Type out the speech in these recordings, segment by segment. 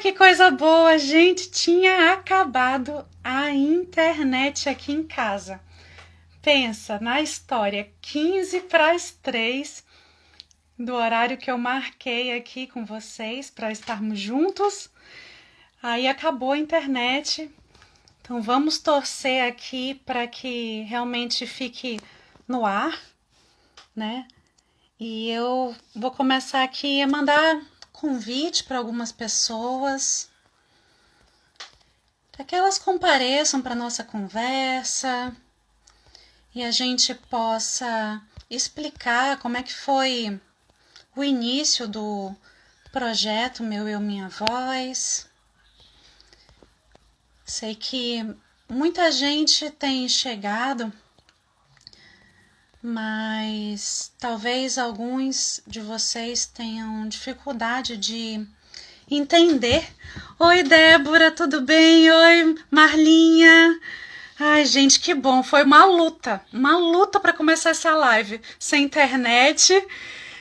Que coisa boa, gente! Tinha acabado a internet aqui em casa. Pensa na história, 15 para as 3 do horário que eu marquei aqui com vocês para estarmos juntos. Aí acabou a internet. Então vamos torcer aqui para que realmente fique no ar, né? E eu vou começar aqui a mandar convite para algumas pessoas, para que elas compareçam para nossa conversa e a gente possa explicar como é que foi o início do projeto Meu Eu Minha Voz. Sei que muita gente tem chegado, mas talvez alguns de vocês tenham dificuldade de entender. Oi, Débora, tudo bem? Oi, Marlinha. Ai, gente, que bom. Foi uma luta para começar essa live sem internet.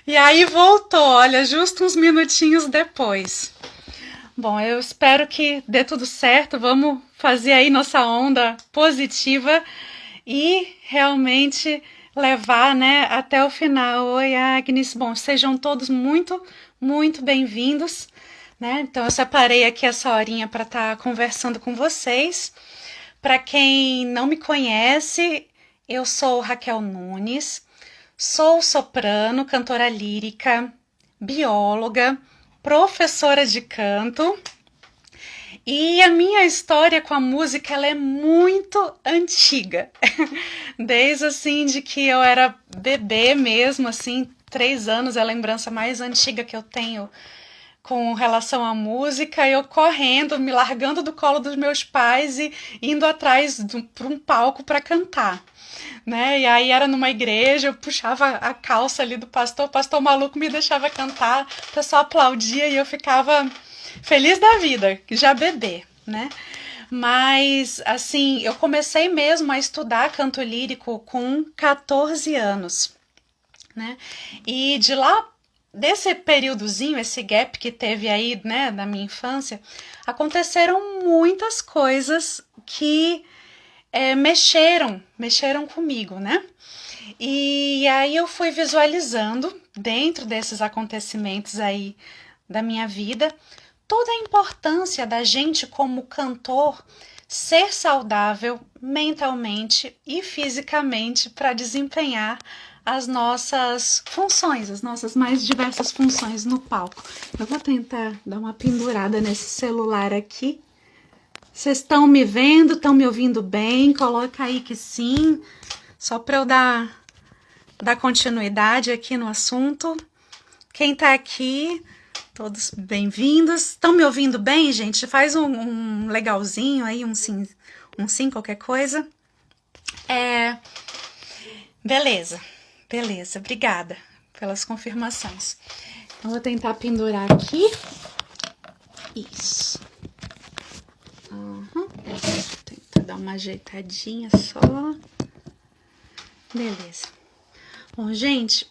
E aí voltou, olha, justo uns minutinhos depois. Bom, eu espero que dê tudo certo. Vamos fazer aí nossa onda positiva e realmente levar, né, até o final. Oi, Agnes. Bom, sejam todos muito bem-vindos, né? Então eu separei aqui essa horinha para estar conversando com vocês. Para quem não me conhece, eu sou Raquel Nunes, sou soprano, cantora lírica, bióloga, professora de canto. E a minha história com a música, ela é muito antiga. Desde assim de que eu era bebê mesmo, assim, 3 anos é a lembrança mais antiga que eu tenho com relação à música, eu correndo, me largando do colo dos meus pais e indo atrás para um palco para cantar, né? E aí era numa igreja, eu puxava a calça ali do pastor, o pastor maluco me deixava cantar, o pessoal aplaudia e eu ficava feliz da vida, já bebê, né? Mas, assim, eu comecei mesmo a estudar canto lírico com 14 anos, né? E de lá, desse períodozinho, esse gap que teve aí, né, da minha infância, aconteceram muitas coisas que mexeram comigo, né? E aí eu fui visualizando, dentro desses acontecimentos aí da minha vida, toda a importância da gente como cantor ser saudável mentalmente e fisicamente para desempenhar as nossas funções, as nossas mais diversas funções no palco. Eu vou tentar dar uma pendurada nesse celular aqui. Vocês estão me vendo? Estão me ouvindo bem? Coloca aí que sim, só para eu dar continuidade aqui no assunto. Quem está aqui, todos bem-vindos. Estão me ouvindo bem, gente? Faz um legalzinho aí, um sim, qualquer coisa. Beleza, obrigada pelas confirmações. Eu vou tentar pendurar aqui. Isso. Tentar dar uma ajeitadinha só. Beleza. Bom, gente,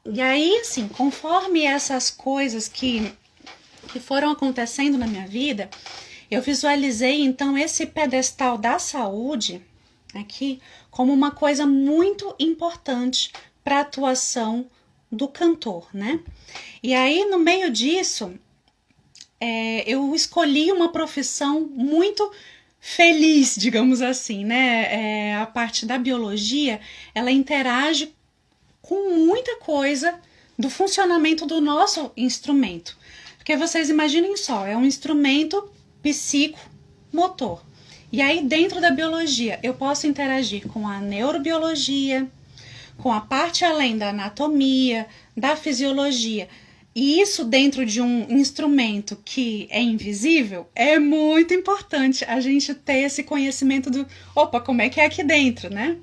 e aí, assim, conforme essas coisas que foram acontecendo na minha vida, eu visualizei, então, esse pedestal da saúde aqui como uma coisa muito importante para a atuação do cantor, né? E aí, no meio disso, eu escolhi uma profissão muito feliz, digamos assim, né? A parte da biologia, ela interage com muita coisa do funcionamento do nosso instrumento. Porque vocês imaginem só, é um instrumento psicomotor. E aí, dentro da biologia, eu posso interagir com a neurobiologia, com a parte além da anatomia, da fisiologia. E isso dentro de um instrumento que é invisível, é muito importante a gente ter esse conhecimento do, como é que é aqui dentro, né?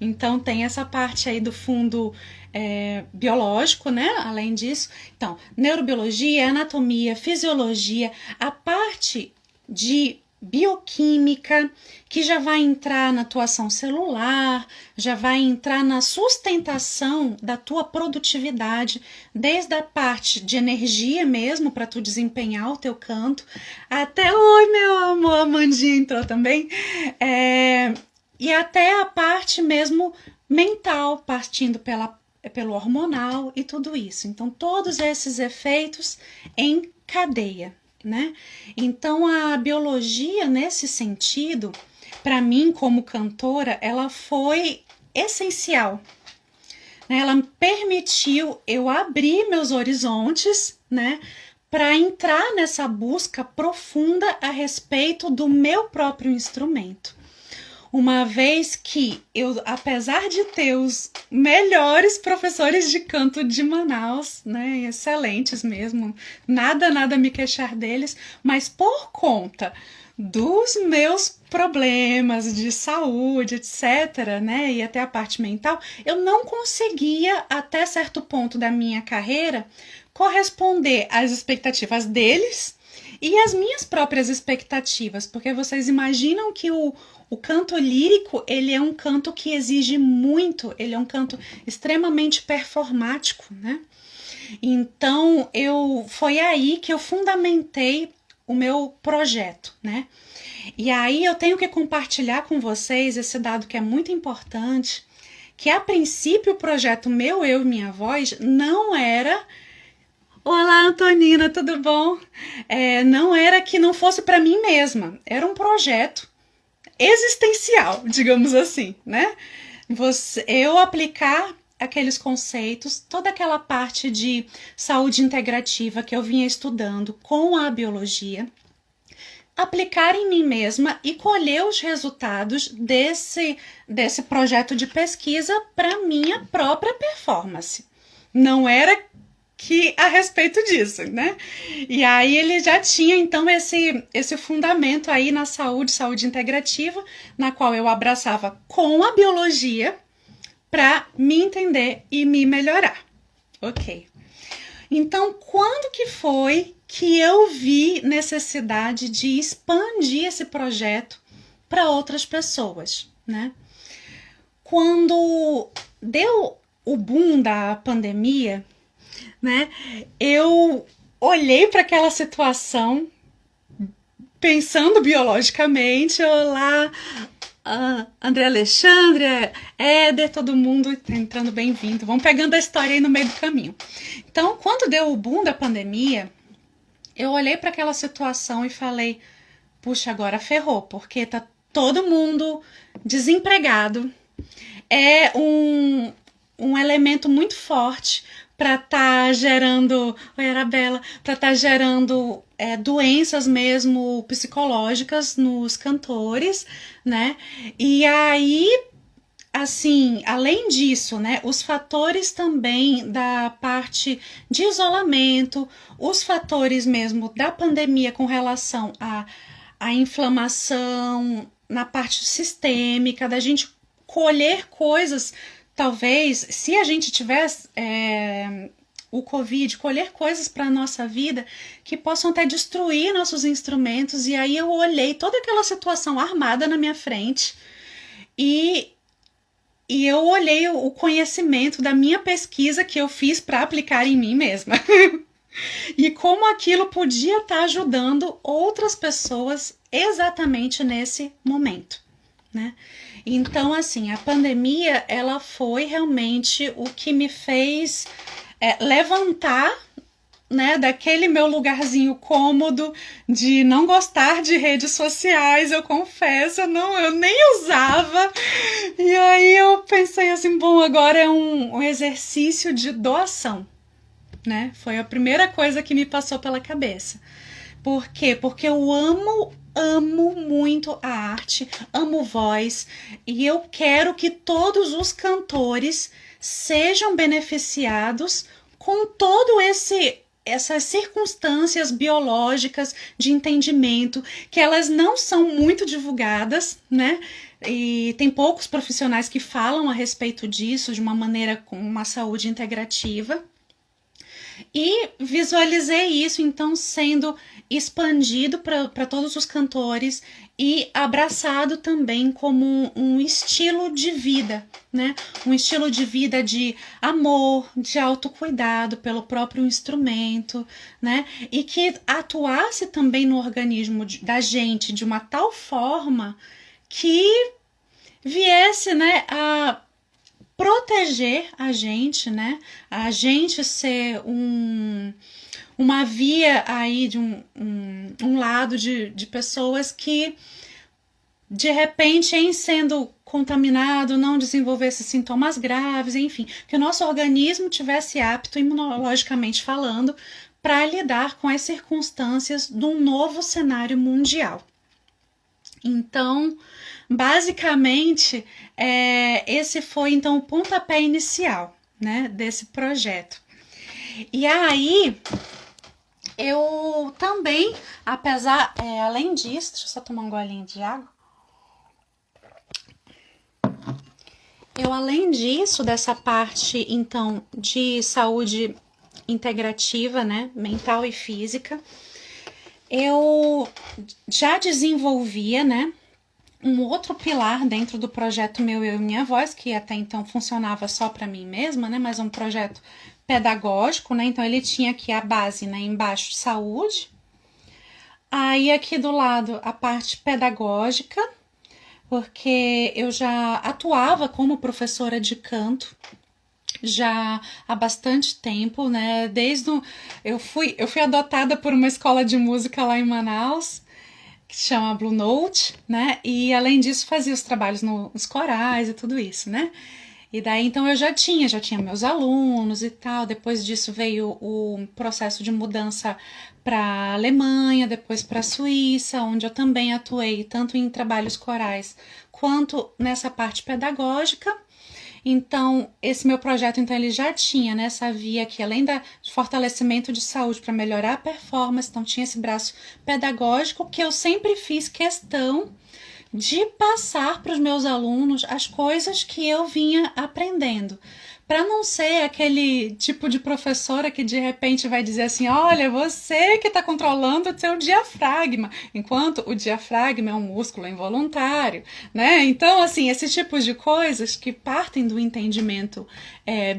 Então tem essa parte aí do fundo biológico, né? Além disso, então, neurobiologia, anatomia, fisiologia, a parte de bioquímica, que já vai entrar na tua ação celular, já vai entrar na sustentação da tua produtividade, desde a parte de energia mesmo, para tu desempenhar o teu canto, até, oi meu amor, a Amandinha entrou também, e até a parte mesmo mental, partindo pelo hormonal e tudo isso. Então, todos esses efeitos em cadeia, né? Então, a biologia, nesse sentido, para mim, como cantora, ela foi essencial. Ela me permitiu eu abrir meus horizontes, né? Para entrar nessa busca profunda a respeito do meu próprio instrumento. Uma vez que eu, apesar de ter os melhores professores de canto de Manaus, né, excelentes mesmo, nada me queixar deles, mas por conta dos meus problemas de saúde, etc., né, e até a parte mental, eu não conseguia, até certo ponto da minha carreira, corresponder às expectativas deles e às minhas próprias expectativas, porque vocês imaginam que o canto lírico, ele é um canto que exige muito, ele é um canto extremamente performático, né? Então, foi aí que eu fundamentei o meu projeto, né? E aí eu tenho que compartilhar com vocês esse dado que é muito importante, que a princípio o projeto Meu Eu e Minha Voz não era... Olá, Antonina, tudo bom? Não era que não fosse para mim mesma, era um projeto existencial, digamos assim, né? Eu aplicar aqueles conceitos, toda aquela parte de saúde integrativa que eu vinha estudando com a biologia, aplicar em mim mesma e colher os resultados desse projeto de pesquisa para minha própria performance. Não era que a respeito disso, né? E aí ele já tinha, então, esse fundamento aí na saúde integrativa, na qual eu abraçava com a biologia para me entender e me melhorar. Ok. Então, quando que foi que eu vi necessidade de expandir esse projeto para outras pessoas, né? Quando deu o boom da pandemia, né? Eu olhei para aquela situação pensando biologicamente. Olá, André Alexandre, Éder, todo mundo entrando, bem-vindo. Vamos pegando a história aí no meio do caminho. Então, quando deu o boom da pandemia, eu olhei para aquela situação e falei, puxa, agora ferrou, porque tá todo mundo desempregado. É um elemento muito forte para estar gerando, oi Arabella, para estar gerando doenças mesmo psicológicas nos cantores, né? E aí, assim, além disso, né, os fatores também da parte de isolamento, os fatores mesmo da pandemia com relação à inflamação na parte sistêmica, da gente colher coisas. Talvez, se a gente tivesse o Covid, colher coisas para a nossa vida que possam até destruir nossos instrumentos. E aí eu olhei toda aquela situação armada na minha frente e eu olhei o conhecimento da minha pesquisa que eu fiz para aplicar em mim mesma. E como aquilo podia estar ajudando outras pessoas exatamente nesse momento, né? Então, assim, a pandemia, ela foi realmente o que me fez levantar, né, daquele meu lugarzinho cômodo de não gostar de redes sociais, eu confesso, eu nem usava. E aí eu pensei assim, bom, agora é um exercício de doação, né? Foi a primeira coisa que me passou pela cabeça. Por quê? Porque eu amo muito a arte, amo voz, e eu quero que todos os cantores sejam beneficiados com todo essas circunstâncias biológicas de entendimento, que elas não são muito divulgadas, né? E tem poucos profissionais que falam a respeito disso de uma maneira com uma saúde integrativa. E visualizei isso, então, sendo expandido para todos os cantores e abraçado também como um estilo de vida, né? Um estilo de vida de amor, de autocuidado pelo próprio instrumento, né? E que atuasse também no organismo da gente de uma tal forma que viesse, né, a proteger a gente, né? A gente ser uma via aí de um lado de pessoas que, de repente, em sendo contaminado, não desenvolvesse sintomas graves, enfim, que o nosso organismo tivesse apto, imunologicamente falando, para lidar com as circunstâncias de um novo cenário mundial. Então, basicamente, esse foi então o pontapé inicial, né, desse projeto. E aí, eu também, além disso, deixa eu só tomar um golinho de água. Além disso, dessa parte, então, de saúde integrativa, né, mental e física, eu já desenvolvia, né, um outro pilar dentro do projeto Meu Eu e Minha Voz, que até então funcionava só para mim mesma, né, mas um projeto pedagógico, né, então ele tinha aqui a base, né, embaixo, saúde, aí aqui do lado a parte pedagógica, porque eu já atuava como professora de canto já há bastante tempo, né? Eu fui adotada por uma escola de música lá em Manaus, que se chama Blue Note, né? E além disso fazia os trabalhos nos corais e tudo isso, né? E daí então eu já tinha meus alunos e tal. Depois disso veio o processo de mudança para a Alemanha, depois para a Suíça, onde eu também atuei tanto em trabalhos corais quanto nessa parte pedagógica. Então, esse meu projeto, então, ele já tinha nessa via aqui, além de fortalecimento de saúde para melhorar a performance, então tinha esse braço pedagógico que eu sempre fiz questão de passar para os meus alunos as coisas que eu vinha aprendendo, para não ser aquele tipo de professora que de repente vai dizer assim, olha, você que está controlando o seu diafragma, enquanto o diafragma é um músculo involuntário, né? Então, assim, esses tipos de coisas que partem do entendimento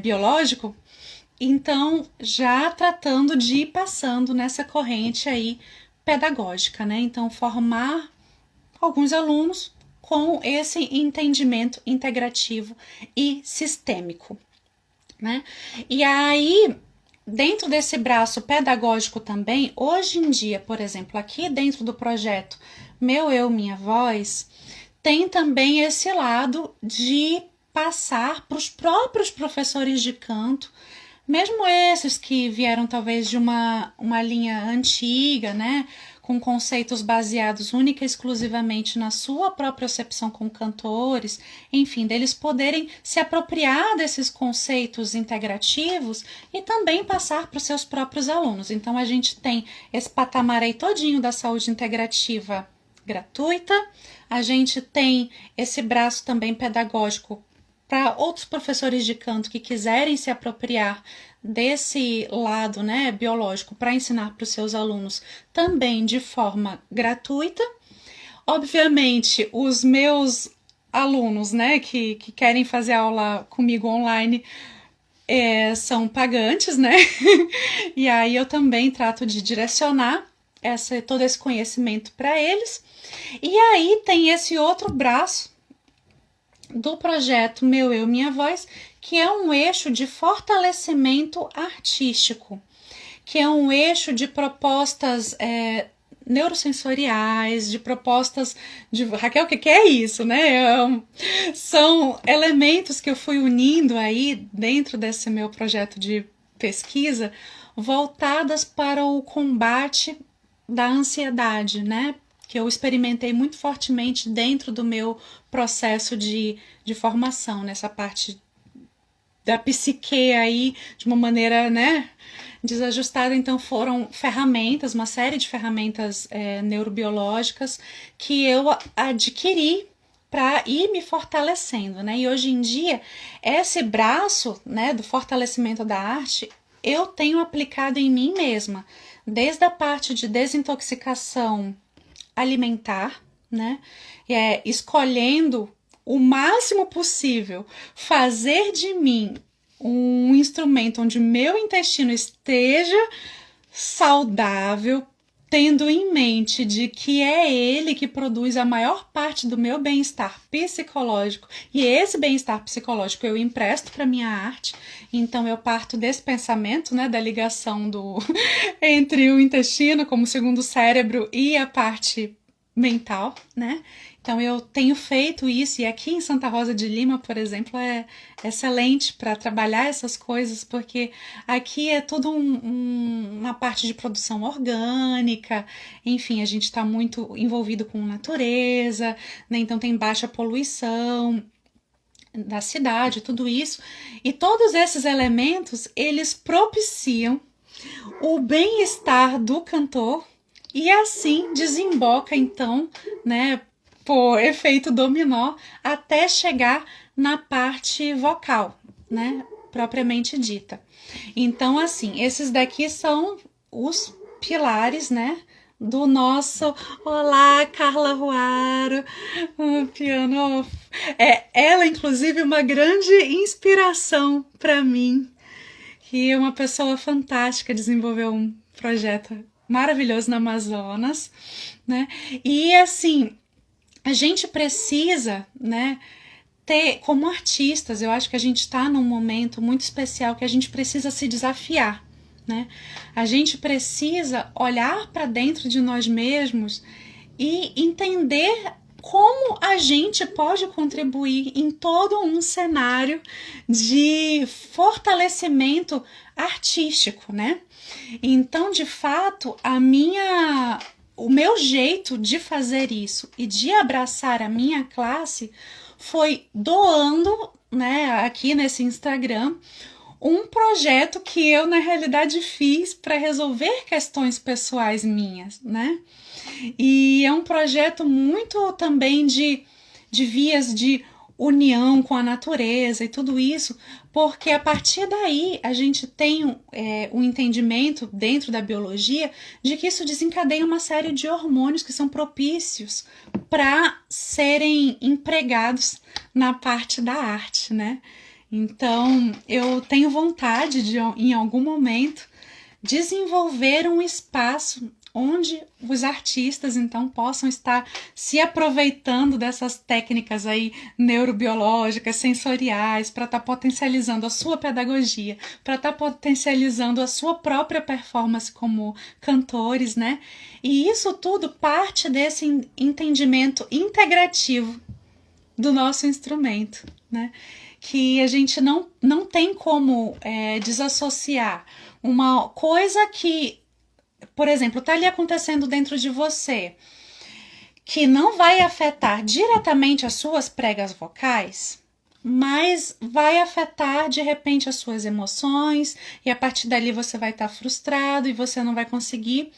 biológico, então já tratando de ir passando nessa corrente aí pedagógica, né? Então, formar alguns alunos com esse entendimento integrativo e sistêmico, né? E aí, dentro desse braço pedagógico também, hoje em dia, por exemplo, aqui dentro do projeto Meu Eu, Minha Voz, tem também esse lado de passar para os próprios professores de canto, mesmo esses que vieram talvez de uma linha antiga, né? Com conceitos baseados única e exclusivamente na sua própria percepção com cantores, enfim, deles poderem se apropriar desses conceitos integrativos e também passar para os seus próprios alunos. Então, a gente tem esse patamar aí todinho da saúde integrativa gratuita, a gente tem esse braço também pedagógico para outros professores de canto que quiserem se apropriar desse lado, né, biológico para ensinar para os seus alunos também de forma gratuita. Obviamente, os meus alunos, né, que querem fazer aula comigo online são pagantes, né? E aí eu também trato de direcionar todo esse conhecimento para eles. E aí tem esse outro braço do projeto Meu Eu, Minha Voz, que é um eixo de fortalecimento artístico, que é um eixo de propostas neurosensoriais, de propostas de... Raquel, o que é isso, né? São elementos que eu fui unindo aí dentro desse meu projeto de pesquisa, voltadas para o combate da ansiedade, né? Que eu experimentei muito fortemente dentro do meu processo de formação, nessa parte da psique aí, de uma maneira, né, desajustada. Então foram ferramentas, uma série de ferramentas neurobiológicas que eu adquiri para ir me fortalecendo, né? E hoje em dia, esse braço, né, do fortalecimento da arte, eu tenho aplicado em mim mesma, desde a parte de desintoxicação alimentar, né? Escolhendo o máximo possível fazer de mim um instrumento onde meu intestino esteja saudável, tendo em mente de que é ele que produz a maior parte do meu bem-estar psicológico, e esse bem-estar psicológico eu empresto para minha arte. Então eu parto desse pensamento, né, da ligação entre o intestino como segundo cérebro e a parte mental, né? Então eu tenho feito isso, e aqui em Santa Rosa de Lima, por exemplo, é excelente para trabalhar essas coisas, porque aqui é tudo uma parte de produção orgânica, enfim, a gente está muito envolvido com natureza, né? Então tem baixa poluição da cidade, tudo isso, e todos esses elementos, eles propiciam o bem-estar do cantor, e assim desemboca então, né, por efeito dominó, até chegar na parte vocal, né, propriamente dita. Então, assim, esses daqui são os pilares, né, do nosso... Olá, Carla Ruaro, piano. Ela, inclusive, uma grande inspiração para mim, que é uma pessoa fantástica, desenvolveu um projeto maravilhoso no Amazonas, né? E assim, a gente precisa, né, ter, como artistas, eu acho que a gente está num momento muito especial que a gente precisa se desafiar, né? A gente precisa olhar para dentro de nós mesmos e entender como a gente pode contribuir em todo um cenário de fortalecimento artístico, né? Então, de fato, o meu jeito de fazer isso e de abraçar a minha classe foi doando, né, aqui nesse Instagram, um projeto que eu, na realidade, fiz para resolver questões pessoais minhas, né? E é um projeto muito também de vias de união com a natureza e tudo isso, porque a partir daí a gente tem um entendimento dentro da biologia de que isso desencadeia uma série de hormônios que são propícios para serem empregados na parte da arte, né? Então, eu tenho vontade de, em algum momento, desenvolver um espaço onde os artistas, então, possam estar se aproveitando dessas técnicas aí neurobiológicas, sensoriais, para estar potencializando a sua pedagogia, para estar potencializando a sua própria performance como cantores, né? E isso tudo parte desse entendimento integrativo do nosso instrumento, né? Que a gente não tem como desassociar uma coisa que, por exemplo, está ali acontecendo dentro de você, que não vai afetar diretamente as suas pregas vocais, mas vai afetar de repente as suas emoções, e a partir dali você vai estar frustrado e você não vai conseguir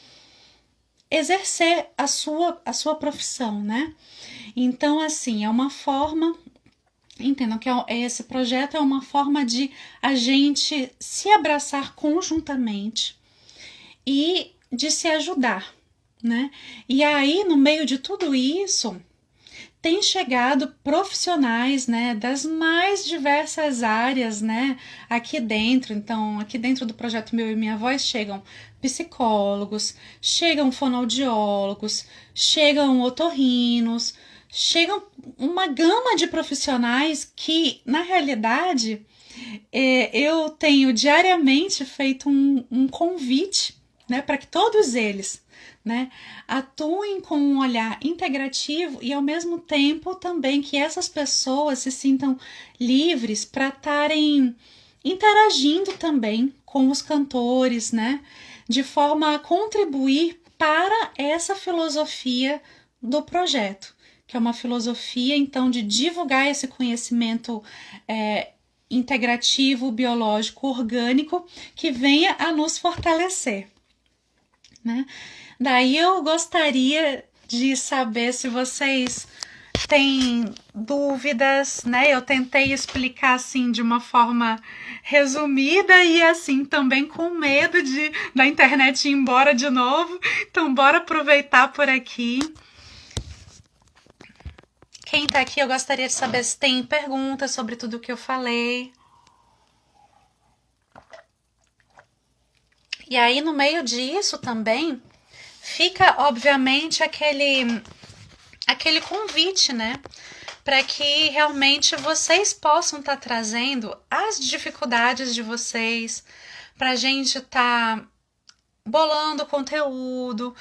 exercer a sua profissão, né? Então, assim, é uma forma... Entendam que esse projeto é uma forma de a gente se abraçar conjuntamente e de se ajudar, né? E aí, no meio de tudo isso, tem chegado profissionais, né, das mais diversas áreas, né, aqui dentro. Então, aqui dentro do projeto Meu e Minha Voz chegam psicólogos, chegam fonoaudiólogos, chegam otorrinos, chegam uma gama de profissionais que, na realidade, eu tenho diariamente feito um convite, né, para que todos eles, né, atuem com um olhar integrativo e, ao mesmo tempo, também que essas pessoas se sintam livres para estarem interagindo também com os cantores, né, de forma a contribuir para essa filosofia do projeto, que é uma filosofia, então, de divulgar esse conhecimento integrativo, biológico, orgânico, que venha a nos fortalecer, né? Daí eu gostaria de saber se vocês tem dúvidas, né? Eu tentei explicar assim de uma forma resumida e assim também com medo da internet ir embora de novo. Então bora aproveitar por aqui. Quem tá aqui, eu gostaria de saber se tem perguntas sobre tudo que eu falei. E aí, no meio disso também, fica, obviamente, aquele convite, né? Para que realmente vocês possam estar trazendo as dificuldades de vocês, para a gente estar bolando conteúdo,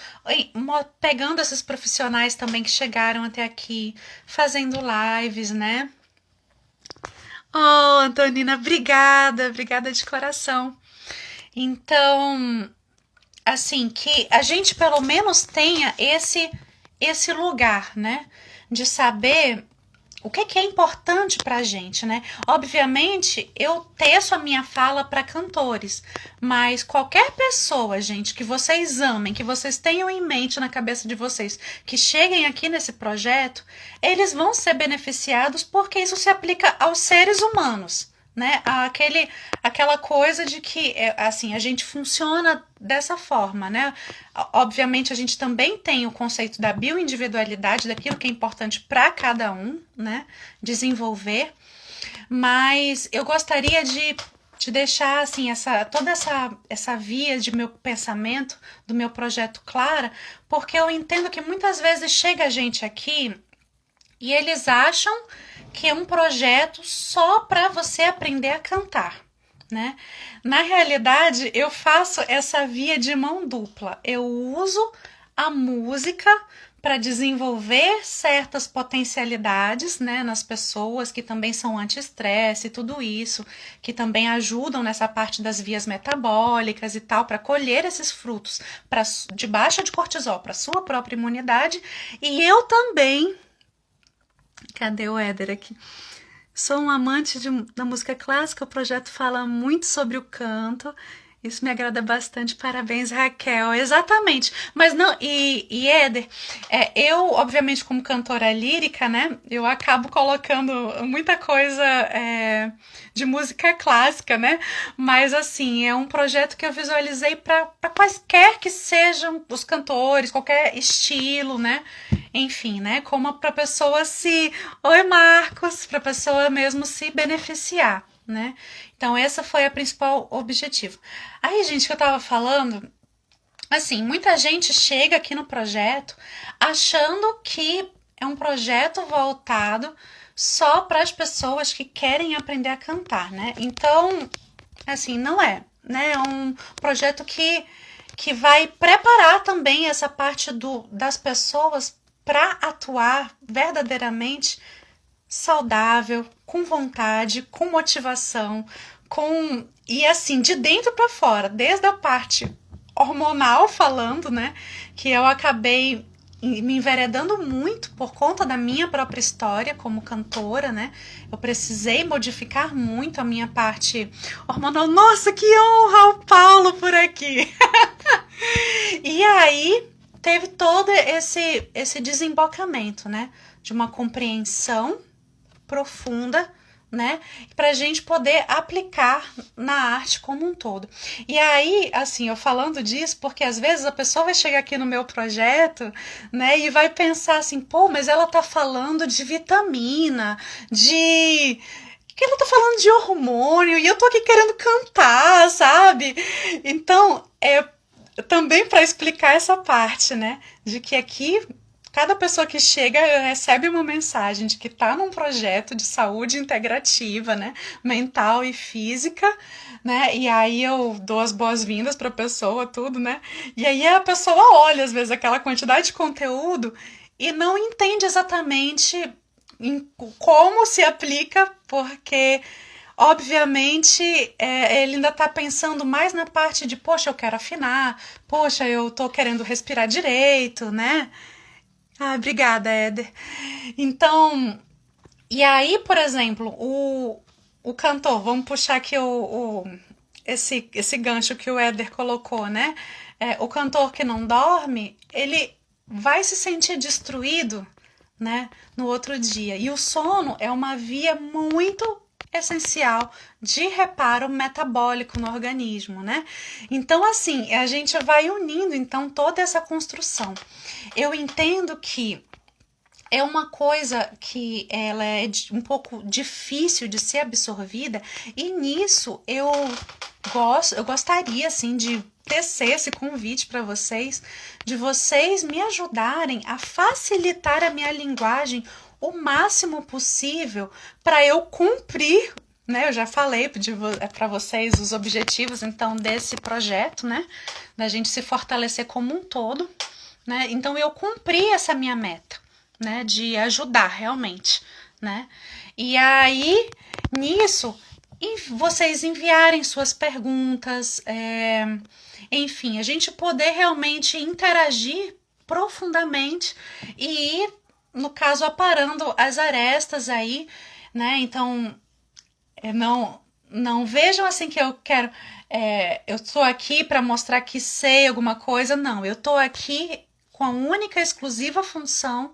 pegando esses profissionais também que chegaram até aqui, fazendo lives, né? Oh, Antonina, obrigada de coração. Então, assim, que a gente pelo menos tenha esse lugar, né? De saber o que é importante pra gente, né? Obviamente, eu teço a minha fala para cantores, mas qualquer pessoa, gente, que vocês amem, que vocês tenham em mente na cabeça de vocês, que cheguem aqui nesse projeto, eles vão ser beneficiados porque isso se aplica aos seres humanos, né? Aquela coisa de que assim a gente funciona dessa forma, né? Obviamente a gente também tem o conceito da bioindividualidade, daquilo que é importante para cada um, né? Desenvolver, mas eu gostaria de deixar assim toda essa via de meu pensamento, do meu projeto clara, porque eu entendo que muitas vezes chega a gente aqui e eles acham que é um projeto só para você aprender a cantar, né? Na realidade, eu faço essa via de mão dupla. Eu uso a música para desenvolver certas potencialidades, né, nas pessoas que também são anti-estresse e tudo isso, que também ajudam nessa parte das vias metabólicas e tal, para colher esses frutos de baixa de cortisol para sua própria imunidade. E eu também. Cadê o Éder aqui? Sou um amante da música clássica, o projeto fala muito sobre o canto. Isso me agrada bastante. Parabéns, Raquel. Exatamente. Mas não, e Éder, eu, obviamente, como cantora lírica, né, eu acabo colocando muita coisa de música clássica, né? Mas, assim, é um projeto que eu visualizei para quaisquer que sejam os cantores, qualquer estilo, né? Enfim, né? Como para a pessoa Oi, Marcos, para a pessoa mesmo se beneficiar, né? Então, esse foi o principal objetivo. Aí, gente, que eu tava falando, assim, muita gente chega aqui no projeto achando que é um projeto voltado só para as pessoas que querem aprender a cantar, né? Então, assim, não é, né? É um projeto que vai preparar também essa parte das pessoas para atuar verdadeiramente saudável, com vontade, com motivação, e assim, de dentro para fora, desde a parte hormonal falando, né, que eu acabei me enveredando muito por conta da minha própria história como cantora, né? Eu precisei modificar muito a minha parte hormonal. Nossa, que honra o Paulo por aqui! E aí teve todo esse desembocamento, né? De uma compreensão profunda, né? Para a gente poder aplicar na arte como um todo. E aí, assim, eu falando disso, porque às vezes a pessoa vai chegar aqui no meu projeto, né? E vai pensar assim, pô, mas ela tá falando de vitamina, que ela tá falando de hormônio, e eu tô aqui querendo cantar, sabe? Então, também para explicar essa parte, né? De que aqui cada pessoa que chega recebe uma mensagem de que está num projeto de saúde integrativa, né? Mental e física, né? E aí eu dou as boas-vindas para a pessoa, tudo, né? E aí a pessoa olha, às vezes, aquela quantidade de conteúdo e não entende exatamente como se aplica, porque obviamente ele ainda está pensando mais na parte de, poxa, eu quero afinar, poxa, eu tô querendo respirar direito, né? Ah, obrigada, Éder. Então, e aí, por exemplo, o cantor, vamos puxar aqui esse gancho que o Éder colocou, né? O cantor que não dorme, ele vai se sentir destruído, né, no outro dia. E o sono é uma via muito essencial de reparo metabólico no organismo, né? Então, assim, a gente vai unindo então toda essa construção. Eu entendo que é uma coisa que ela é um pouco difícil de ser absorvida, e nisso eu gostaria assim de tecer esse convite para vocês, de vocês me ajudarem a facilitar a minha linguagem o máximo possível para eu cumprir, né? Eu já falei para vocês os objetivos então desse projeto, né? Da gente se fortalecer como um todo, né? Então eu cumpri essa minha meta, né, de ajudar realmente, né? E aí, nisso, vocês enviarem suas perguntas, enfim, a gente poder realmente interagir profundamente e ir, no caso, aparando as arestas aí, né? Então, não vejam assim que eu quero, eu estou aqui para mostrar que sei alguma coisa, não, eu estou aqui com a única e exclusiva função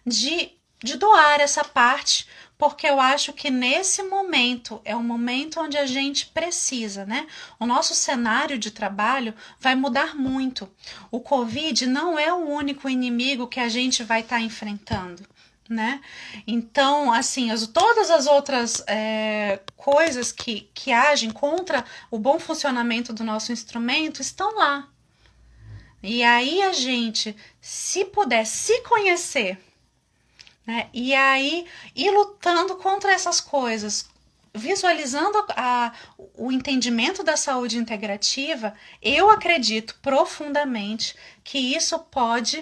de doar essa parte, porque eu acho que nesse momento é um momento onde a gente precisa, né? O nosso cenário de trabalho vai mudar muito. O Covid não é o único inimigo que a gente vai estar enfrentando, né? Então, assim, todas as outras coisas que agem contra o bom funcionamento do nosso instrumento estão lá. E aí a gente, se puder se conhecer, né? E aí ir lutando contra essas coisas, visualizando o entendimento da saúde integrativa, eu acredito profundamente que isso pode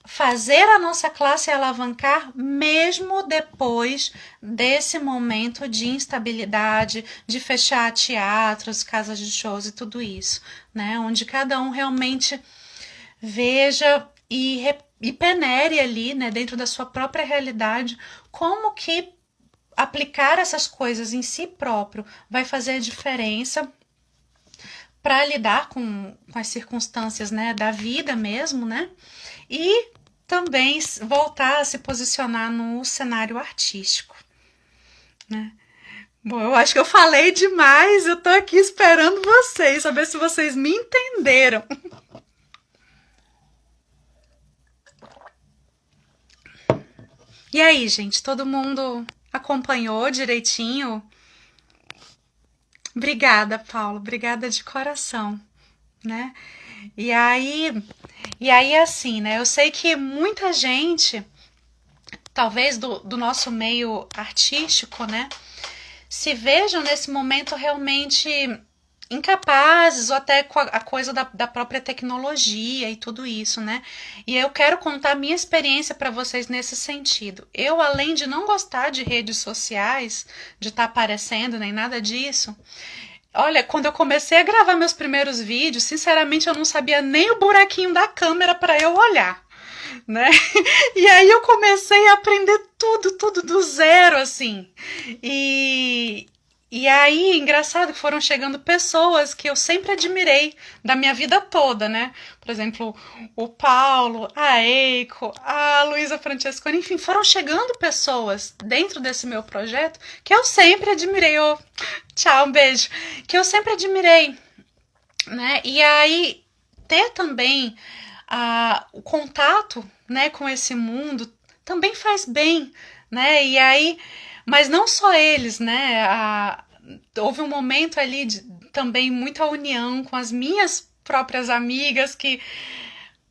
fazer a nossa classe alavancar mesmo depois desse momento de instabilidade, de fechar teatros, casas de shows e tudo isso, né? Onde cada um realmente veja e penere ali, né, dentro da sua própria realidade, como que aplicar essas coisas em si próprio vai fazer a diferença para lidar com as circunstâncias, né, da vida mesmo, né, e também voltar a se posicionar no cenário artístico, né. Bom, eu acho que eu falei demais, eu tô aqui esperando vocês, saber se vocês me entenderam. E aí, gente, todo mundo acompanhou direitinho? Obrigada, Paulo, obrigada de coração, né? E aí assim, né? Eu sei que muita gente, talvez do nosso meio artístico, né, se vejam nesse momento realmente incapazes, ou até com a coisa da própria tecnologia e tudo isso, né? E eu quero contar minha experiência para vocês nesse sentido. Eu, além de não gostar de redes sociais, de estar aparecendo, nem nada disso, olha, quando eu comecei a gravar meus primeiros vídeos, sinceramente eu não sabia nem o buraquinho da câmera para eu olhar, né? E aí eu comecei a aprender tudo do zero, assim. E aí, engraçado que foram chegando pessoas que eu sempre admirei da minha vida toda, né? Por exemplo, o Paulo, a Eiko, a Luísa Francesconi, enfim, foram chegando pessoas dentro desse meu projeto que eu sempre admirei. Oh, tchau, um beijo. Que eu sempre admirei, né? E aí, ter também o contato, né, com esse mundo também faz bem, né? E aí, mas não só eles, né? Houve um momento ali de também muita união com as minhas próprias amigas, que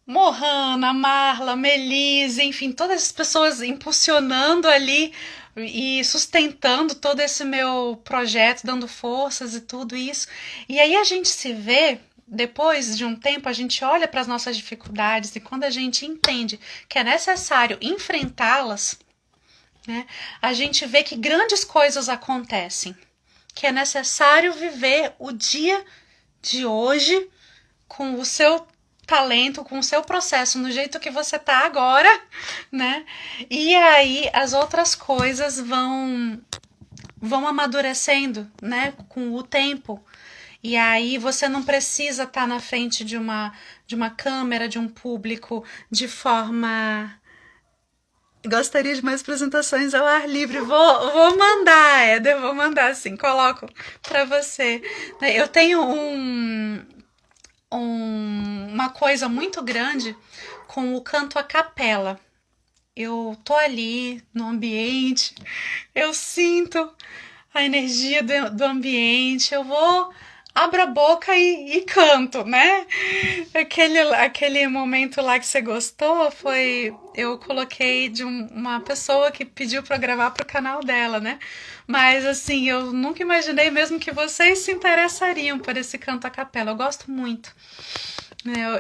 Mohana, Marla, Melise, enfim, todas as pessoas impulsionando ali e sustentando todo esse meu projeto, dando forças e tudo isso. E aí a gente se vê, depois de um tempo, a gente olha para as nossas dificuldades, e quando a gente entende que é necessário enfrentá-las, né, a gente vê que grandes coisas acontecem, que é necessário viver o dia de hoje com o seu talento, com o seu processo, no jeito que você tá agora, né? E aí as outras coisas vão amadurecendo, né, com o tempo. E aí você não precisa estar na frente de uma câmera, de um público, de forma Gostaria de mais apresentações ao ar livre. Vou mandar, Éder, vou mandar sim, coloco para você. Eu tenho uma coisa muito grande com o canto a capela. Eu tô ali no ambiente, eu sinto a energia do ambiente, eu vou, abro a boca e canto, né? Aquele momento lá que você gostou foi. Eu coloquei de uma pessoa que pediu pra gravar pro canal dela, né? Mas assim, eu nunca imaginei mesmo que vocês se interessariam por esse canto a capela. Eu gosto muito.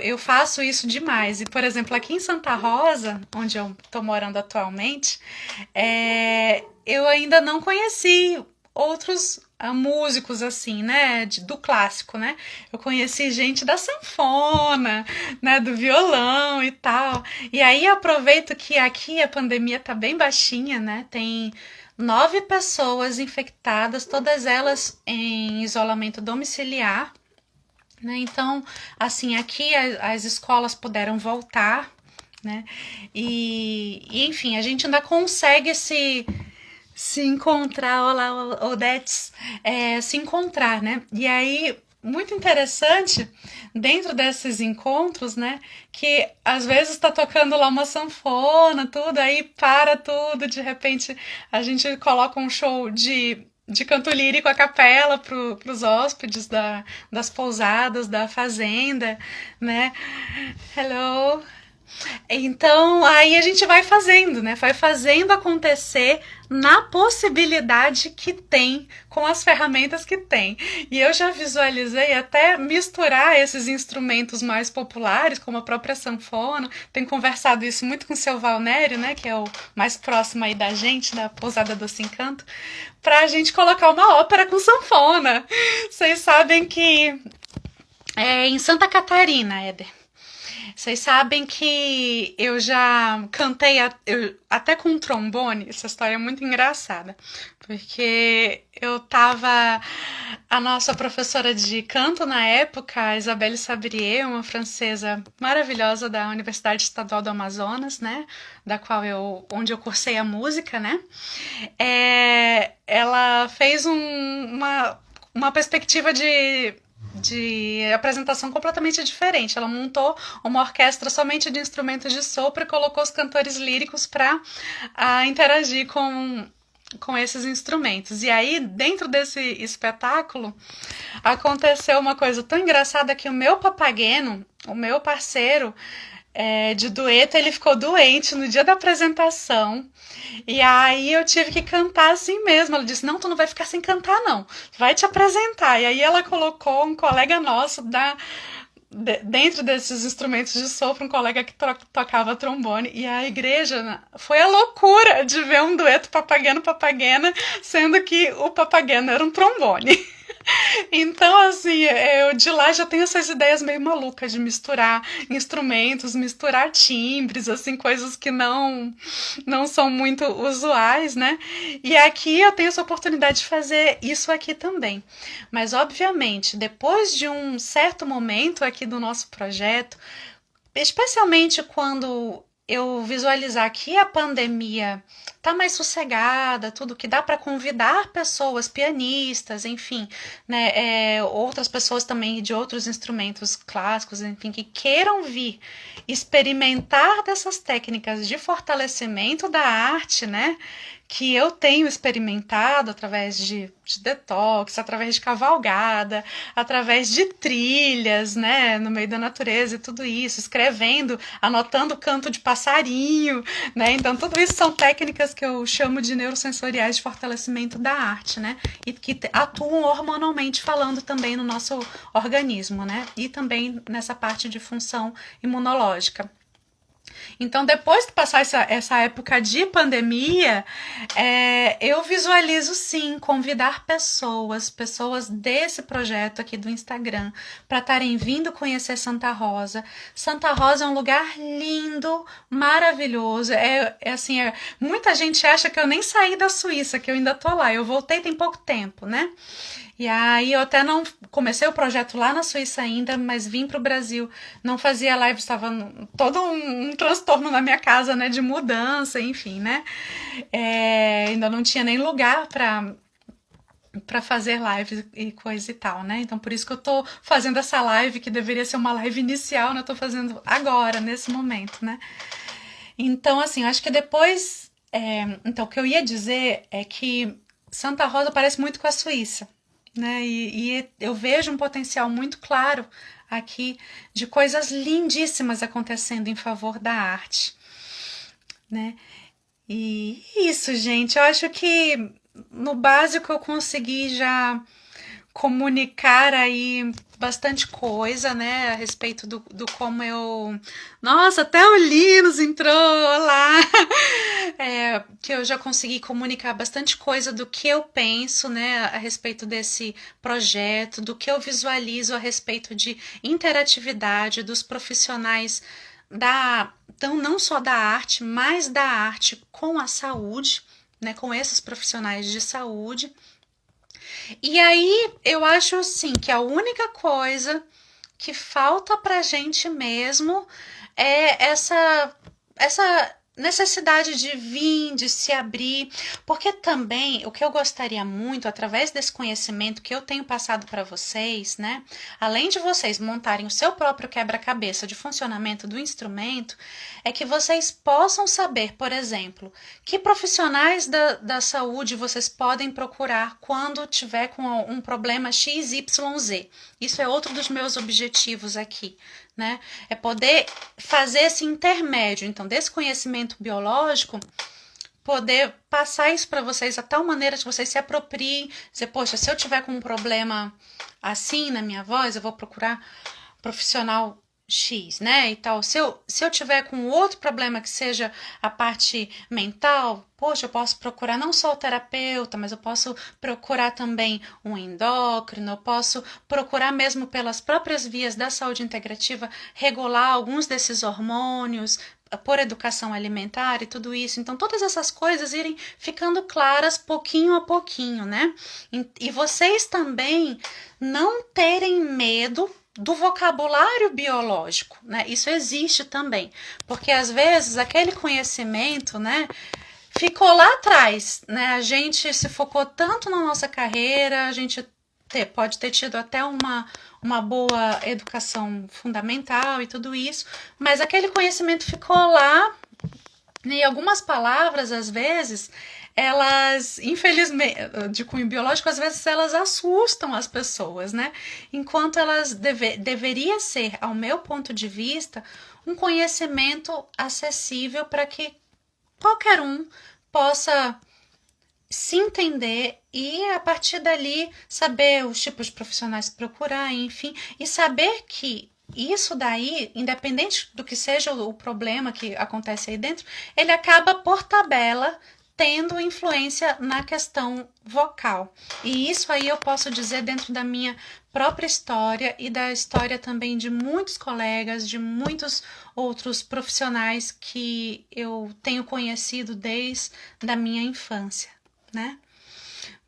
Eu faço isso demais. E, por exemplo, aqui em Santa Rosa, onde eu estou morando atualmente, eu ainda não conheci outros músicos assim, né, do clássico, né? Eu conheci gente da sanfona, né, do violão e tal. E aí eu aproveito que aqui a pandemia tá bem baixinha, né? Tem 9 pessoas infectadas, todas elas em isolamento domiciliar, né? Então, assim, aqui as escolas puderam voltar, né? Enfim, a gente ainda consegue se encontrar, olá, Odetes, se encontrar, né? E aí, muito interessante, dentro desses encontros, né? Que às vezes tá tocando lá uma sanfona, tudo, aí para tudo, de repente a gente coloca um show de canto lírico a capela para os hóspedes das pousadas, da fazenda, né? Hello. Então, aí a gente vai fazendo, né? Vai fazendo acontecer na possibilidade que tem, com as ferramentas que tem. E eu já visualizei até misturar esses instrumentos mais populares, como a própria sanfona. Tenho conversado isso muito com o seu Valnério, né? Que é o mais próximo aí da gente, da Pousada Doce Encanto, pra gente colocar uma ópera com sanfona. Vocês sabem que em Santa Catarina, Éder, vocês sabem que eu já cantei até com um trombone. Essa história é muito engraçada, porque eu tava. A nossa professora de canto na época, a Isabelle Sabrier, uma francesa maravilhosa da Universidade Estadual do Amazonas, né? Da qual onde eu cursei a música, né? Ela fez uma perspectiva de apresentação completamente diferente. Ela montou uma orquestra somente de instrumentos de sopro e colocou os cantores líricos para interagir com esses instrumentos. E aí, dentro desse espetáculo, aconteceu uma coisa tão engraçada que o meu papageno, o meu parceiro de dueto, ele ficou doente no dia da apresentação. E aí eu tive que cantar assim mesmo. Ela disse, não, tu não vai ficar sem cantar, não. Vai te apresentar. E aí ela colocou um colega nosso dentro desses instrumentos de sopro, um colega que tocava trombone. E a igreja foi a loucura de ver um dueto papageno-papagena, sendo que o papageno era um trombone. Então, assim, eu de lá já tenho essas ideias meio malucas de misturar instrumentos, misturar timbres, assim, coisas que não são muito usuais, né? E aqui eu tenho essa oportunidade de fazer isso aqui também. Mas, obviamente, depois de um certo momento aqui do nosso projeto, especialmente quando eu visualizar que a pandemia tá mais sossegada, tudo que dá para convidar pessoas, pianistas, enfim, né, outras pessoas também de outros instrumentos clássicos, enfim, que queiram vir experimentar dessas técnicas de fortalecimento da arte, né, que eu tenho experimentado através de detox, através de cavalgada, através de trilhas, né, no meio da natureza e tudo isso, escrevendo, anotando canto de passarinho, né, então tudo isso são técnicas que eu chamo de neurosensoriais de fortalecimento da arte, né, e que atuam hormonalmente falando também no nosso organismo, né, e também nessa parte de função imunológica. Então, depois de passar essa época de pandemia, eu visualizo sim convidar pessoas desse projeto aqui do Instagram, para estarem vindo conhecer Santa Rosa. Santa Rosa é um lugar lindo, maravilhoso. Assim, muita gente acha que eu nem saí da Suíça, que eu ainda tô lá. Eu voltei tem pouco tempo, né? E aí eu até não comecei o projeto lá na Suíça ainda, mas vim para o Brasil. Não fazia live, estava todo um transtorno na minha casa, né, de mudança, enfim, né? Ainda não tinha nem lugar para fazer live e coisa e tal, né? Então por isso que eu tô fazendo essa live, que deveria ser uma live inicial, né? Eu tô fazendo agora, nesse momento, né? Então, assim, acho que depois. Então, o que eu ia dizer é que Santa Rosa parece muito com a Suíça, né? E eu vejo um potencial muito claro aqui de coisas lindíssimas acontecendo em favor da arte, né? E isso, gente, eu acho que no básico eu consegui já comunicar aí bastante coisa, né, a respeito do como eu... Nossa, até o Linus entrou lá! Que eu já consegui comunicar bastante coisa do que eu penso, né, a respeito desse projeto, do que eu visualizo a respeito de interatividade dos profissionais então não só da arte, mas da arte com a saúde, né, com esses profissionais de saúde. E aí eu acho assim que a única coisa que falta pra gente mesmo é essa necessidade de vir, de se abrir, porque também o que eu gostaria muito, através desse conhecimento que eu tenho passado para vocês, né, além de vocês montarem o seu próprio quebra-cabeça de funcionamento do instrumento, é que vocês possam saber, por exemplo, que profissionais da saúde vocês podem procurar quando tiver com um problema XYZ. Isso é outro dos meus objetivos aqui, né? É poder fazer esse intermédio, então, desse conhecimento biológico, poder passar isso para vocês a tal maneira que vocês se apropriem, dizer, poxa, se eu tiver com um problema assim na minha voz, eu vou procurar um profissional X, né, e tal. Se eu tiver com outro problema que seja a parte mental, poxa, eu posso procurar não só o terapeuta, mas eu posso procurar também um endócrino, eu posso procurar mesmo pelas próprias vias da saúde integrativa regular alguns desses hormônios, por educação alimentar e tudo isso. Então, todas essas coisas irem ficando claras pouquinho a pouquinho, né? E vocês também não terem medo do vocabulário biológico, né? Isso existe também, porque às vezes aquele conhecimento, né, ficou lá atrás, né? A gente se focou tanto na nossa carreira, a gente pode ter tido até uma boa educação fundamental e tudo isso, mas aquele conhecimento ficou lá, né? E algumas palavras, às vezes, elas, infelizmente, de cunho biológico, às vezes elas assustam as pessoas, né? Enquanto elas deveria ser, ao meu ponto de vista, um conhecimento acessível para que qualquer um possa se entender e a partir dali saber os tipos de profissionais que procurar, enfim, e saber que isso daí, independente do que seja o problema que acontece aí dentro, ele acaba por tabela tendo influência na questão vocal. E isso aí eu posso dizer dentro da minha própria história e da história também de muitos colegas, de muitos outros profissionais que eu tenho conhecido desde a minha infância, né?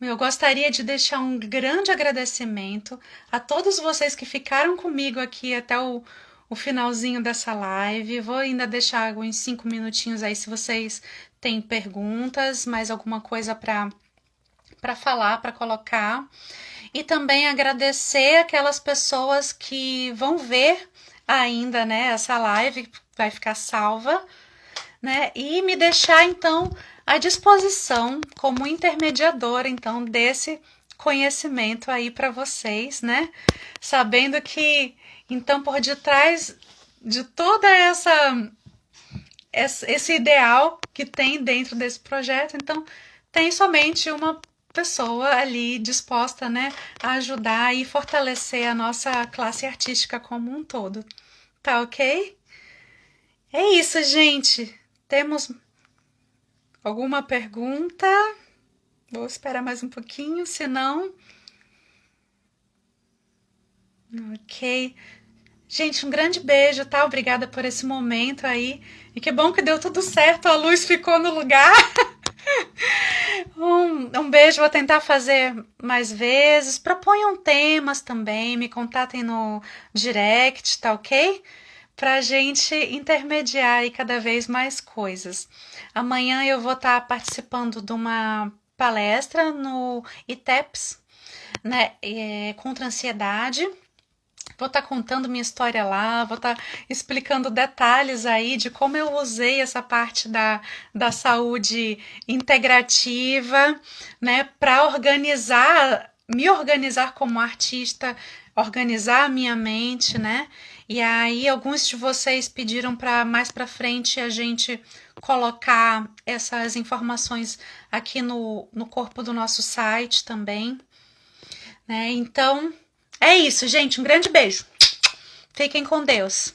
Eu gostaria de deixar um grande agradecimento a todos vocês que ficaram comigo aqui até o finalzinho dessa live. Vou ainda deixar uns 5 minutinhos aí se vocês têm perguntas, mais alguma coisa para falar, para colocar. E também agradecer aquelas pessoas que vão ver ainda, né, essa live, vai ficar salva, né? E me deixar então à disposição como intermediadora então desse conhecimento aí para vocês, né? Sabendo que então por detrás de toda esse ideal que tem dentro desse projeto, então tem somente uma pessoa ali disposta, né, a ajudar e fortalecer a nossa classe artística como um todo. Tá ok? É isso, gente. Temos alguma pergunta? Vou esperar mais um pouquinho, senão... Ok. Gente, um grande beijo, tá? Obrigada por esse momento aí. E que bom que deu tudo certo, a luz ficou no lugar. Um beijo, vou tentar fazer mais vezes. Proponham temas também, me contatem no direct, tá ok? Pra gente intermediar aí cada vez mais coisas. Amanhã eu vou estar participando de uma palestra no ITEPS, né, contra a ansiedade. Vou estar contando minha história lá, vou estar explicando detalhes aí de como eu usei essa parte da saúde integrativa, né, para me organizar como artista, organizar a minha mente, né? E aí alguns de vocês pediram para mais para frente a gente colocar essas informações aqui no corpo do nosso site também, né? Então, é isso, gente. Um grande beijo. Fiquem com Deus.